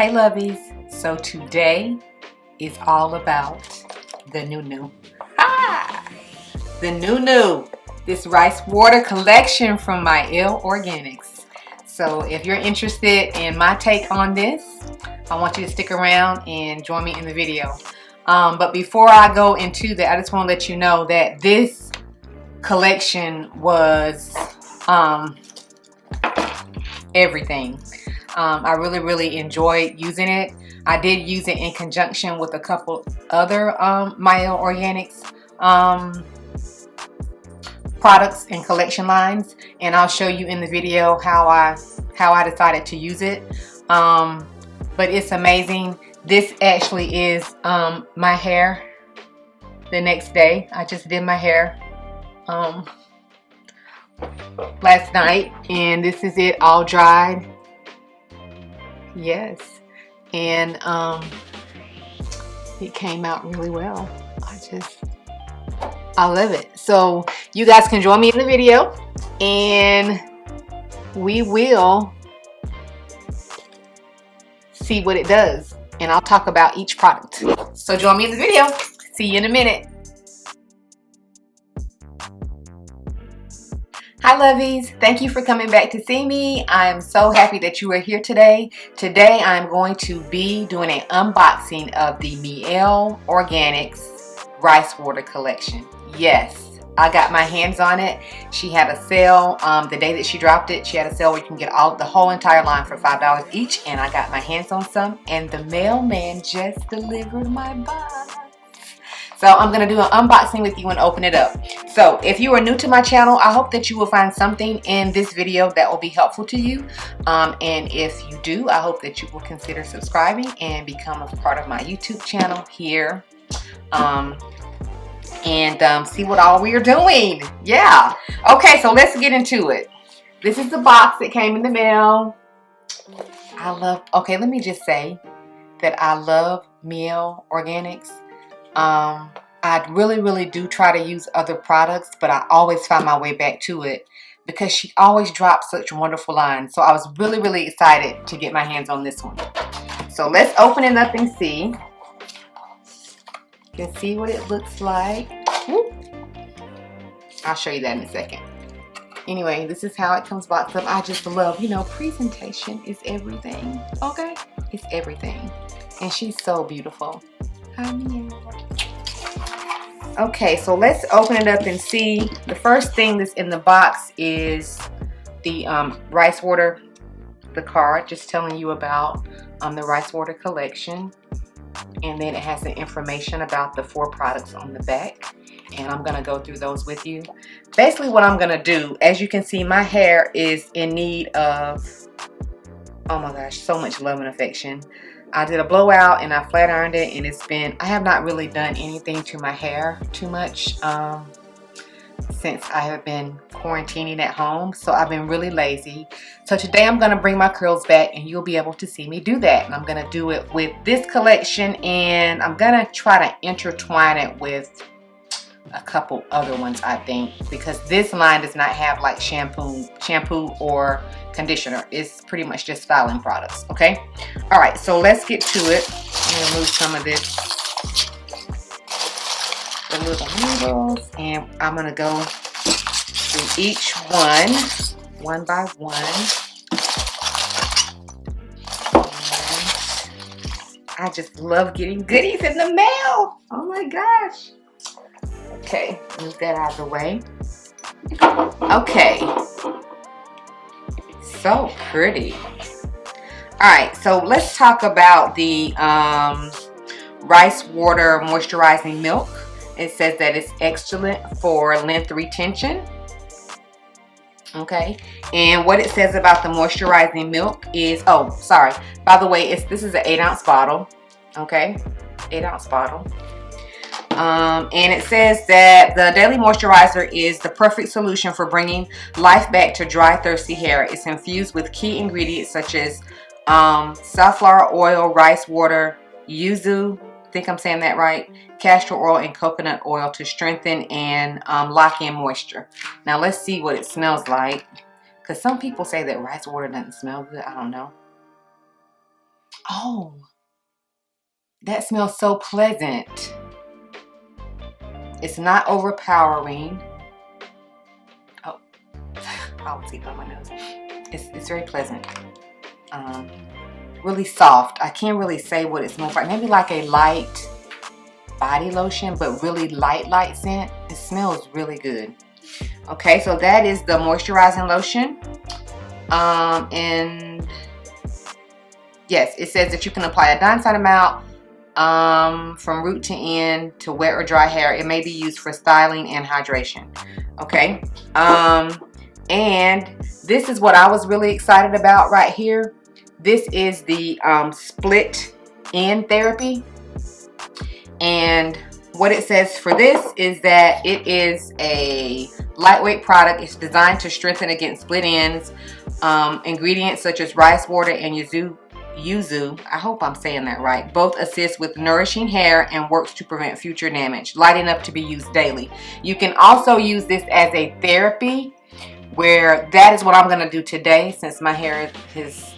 Hey Lovies, so today is all about the new. Ah! The new. This rice water collection from Mielle Organics. So if you're interested in my take on this, I want you to stick around and join me in the video. But before I go into that, I just want to let you know that this collection was everything. I really enjoyed using it. I did use it in conjunction with a couple other Mielle Organics products and collection lines, and I'll show you in the video how I decided to use it. But it's amazing. This actually is my hair the next day. I just did my hair last night, and this is it all dried. Yes, and it came out really well. I love it. So you guys can join me in the video, and we will see what it does, and I'll talk about each product. So join me in the video. See you in a minute. Hi Lovies, thank you for coming back to see me. I am so happy that you are here today. Today I'm going to be doing an unboxing of the Mielle Organics Rice Water Collection. Yes, I got my hands on it. She had a sale the day that she dropped it. She had a sale where you can get the whole entire line for $5 each, and I got my hands on some, and the mailman just delivered my box. So I'm going to do an unboxing with you and open it up. So if you are new to my channel, I hope that you will find something in this video that will be helpful to you. And if you do, I hope that you will consider subscribing and become a part of my YouTube channel here. And see what all we are doing. Yeah. Okay, so let's get into it. This is the box that came in the mail. Okay, let me just say that I love Mielle Organics. I really do try to use other products, but I always find my way back to it because she always drops such wonderful lines. So I was really excited to get my hands on this one. So let's open it up and see. You can see what it looks like. Whoop. I'll show you that in a second. Anyway, this is how it comes boxed up. I just love, presentation is everything. Okay? It's everything. And she's so beautiful. Hi, Mielle. Okay, so let's open it up and see. The first thing that's in the box is the rice water, the card just telling you about the rice water collection. And then it has the information about the 4 products on the back. And I'm going to go through those with you. Basically what I'm going to do, as you can see, my hair is in need of, oh my gosh, so much love and affection. I did a blowout and I flat ironed it, and I have not really done anything to my hair too much since I have been quarantining at home. So I've been really lazy. So today I'm going to bring my curls back, and you'll be able to see me do that. And I'm going to do it with this collection, and I'm going to try to intertwine it with a couple other ones, I think, because this line does not have like shampoo or conditioner. It's pretty much just styling products. Okay, all right, so let's get to it. I'm gonna remove some of this, the little needles, and I'm gonna go through each one by one. And I just love getting goodies in the mail. Oh my gosh. Okay, move that out of the way. Okay, so pretty. Alright, so let's talk about the rice water moisturizing milk. It says that it's excellent for length retention. Okay, and what it says about the moisturizing milk is, oh, sorry, by the way, this is an 8-ounce bottle. Okay, 8-ounce bottle. And it says that the daily moisturizer is the perfect solution for bringing life back to dry, thirsty hair. It's infused with key ingredients such as safflower oil, rice water, yuzu, I think I'm saying that right, castor oil, and coconut oil to strengthen and lock in moisture. Now let's see what it smells like, because some people say that rice water doesn't smell good. I don't know. Oh, that smells so pleasant. It's not overpowering. Oh, I always keep on my nose. It's very pleasant. Really soft. I can't really say what it smells like. Maybe like a light body lotion, but really light scent. It smells really good. Okay, so that is the moisturizing lotion. And yes, it says that you can apply a dime-sized amount from root to end to wet or dry hair. It may be used for styling and hydration. Okay, and this is what I was really excited about right here. This is the split end therapy, and what it says for this is that it is a lightweight product. It's designed to strengthen against split ends. Ingredients such as rice water and yuzu, I hope I'm saying that right, both assist with nourishing hair and works to prevent future damage. Light enough to be used daily. You can also use this as a therapy, where that is what I'm going to do today, since my hair is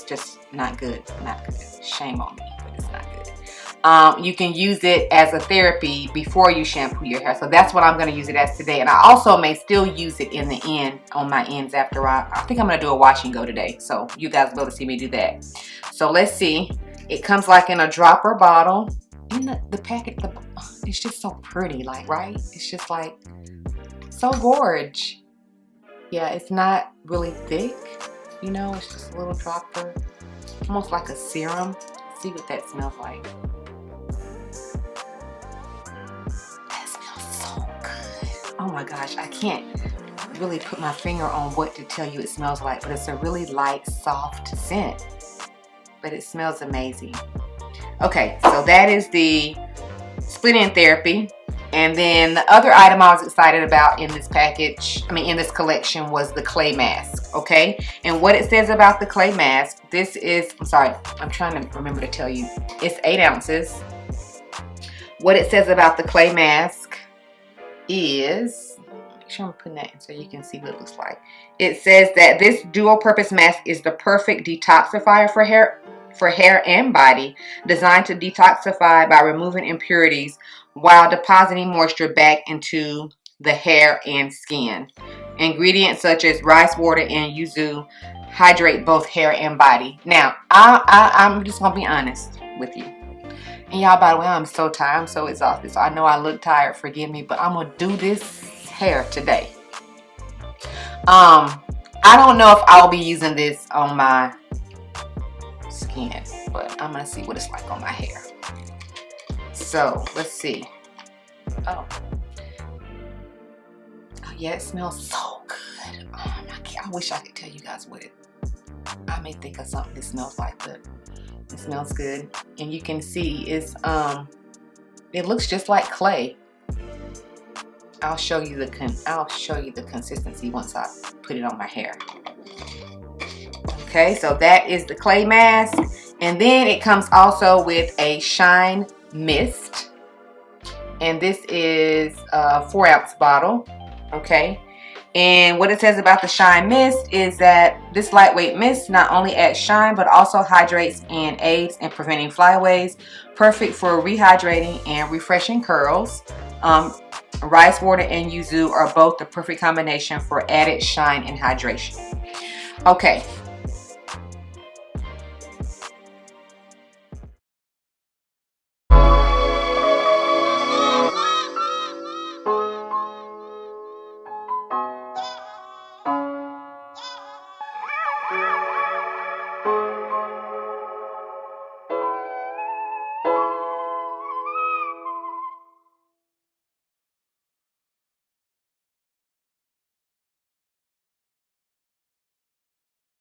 just not good. Not good. Shame on me, but it's not good. You can use it as a therapy before you shampoo your hair. So that's what I'm going to use it as today. And I also may still use it in the end, on my ends, after I think I'm going to do a wash and go today. So you guys will be able to see me do that. So let's see. It comes like in a dropper bottle. And the packet, it's just so pretty, like, right? It's just like so gorgeous. Yeah, it's not really thick, you know, it's just a little dropper, almost like a serum. Let's see what that smells like. That smells so good. Oh my gosh, I can't really put my finger on what to tell you it smells like, but it's a really light, soft scent, but it smells amazing. Okay, so that is the split end therapy. And then the other item I was excited about in this package, in this collection, was the clay mask, okay? And what it says about the clay mask, this is, I'm sorry, I'm trying to remember to tell you, it's 8 ounces. What it says about the clay mask is, make sure I'm putting that in so you can see what it looks like. It says that this dual purpose mask is the perfect detoxifier for hair and body, designed to detoxify by removing impurities while depositing moisture back into the hair and skin. Ingredients such as rice water and yuzu hydrate both hair and body. Now, I'm just gonna be honest with you. And y'all, by the way, I'm so tired, I'm so exhausted, so I know I look tired, forgive me, but I'm gonna do this hair today. I don't know if I'll be using this on my skin, but I'm gonna see what it's like on my hair. So let's see. Oh yeah, it smells so good. I wish I could tell you guys what I may think of something it smells like, but it smells good. And you can see it's it looks just like clay. I'll show you the consistency once I put it on my hair. Okay, so that is the clay mask. And then it comes also with a shine mist. And this is a 4-ounce bottle. Okay. And what it says about the shine mist is that this lightweight mist not only adds shine, but also hydrates and aids in preventing flyaways. Perfect for rehydrating and refreshing curls. Rice water and yuzu are both the perfect combination for added shine and hydration. Okay,